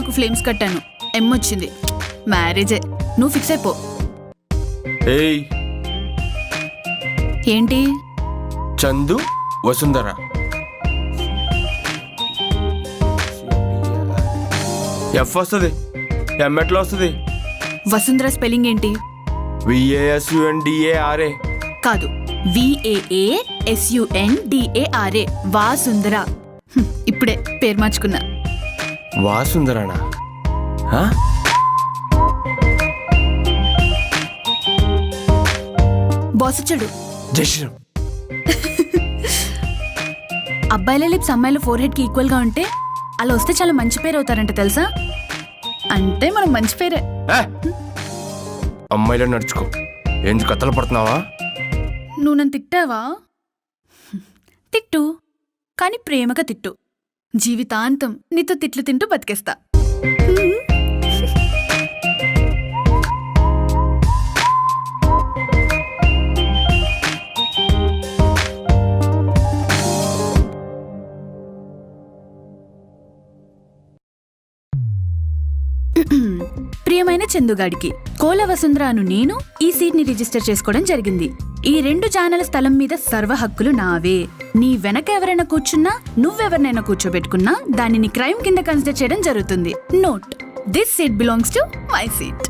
నాకు ఫ్లేమ్స్ కట్టాను, ఎమ్ వచ్చింది. మ్యారేజే, నువ్వు ఫిక్స్ అయిపో. ఏయ్ ఏంటి? చందు వసుంధర. ఎఫ్ వస్తుంది, ఎం ఎట్లా వస్తుంది? వసుంధర స్పెల్లింగ్ ఏంటి? VASUNDARA. కాదు, VAASUNDARA. వాసుంధర. ఇప్పుడే పేరు మార్చుకున్నా. వాసుంధరనా? బాస్ వచ్చాడు. జశ్రం. అబ్బాయిల లిప్స్ అమ్మాయిల ఫోర్ హెడ్ కి ఈక్వల్ గా ఉంటే అలా వస్తే చాలా మంచి పేరు అవుతారంట, తెలుసా? అంటే మనం మంచి పేరే. అమ్మాయిలో నడుచుకో, ఎందుకు కథలు పడుతున్నావా? నువ్వు నన్ను తిట్టావా? తిట్టు, కానీ ప్రేమగా తిట్టు. జీవితాంతం నీతో తిట్లు తింటూ బతికేస్తా. ప్రియమైన చందుగాడికి, కోల వసుంధర అను నేను ఈ సీట్ ని రిజిస్టర్ చేసుకోవడం జరిగింది. ఈ 2 ఛానల్ స్థలం మీద సర్వ హక్కులు నావే. నీ వెనక ఎవరైనా కూర్చున్నా, నువ్వెవరినైనా కూర్చోబెట్టుకున్నా దానిని క్రైమ్ కింద కన్సిడర్ చేయడం జరుగుతుంది. Note, this seat belongs to my seat.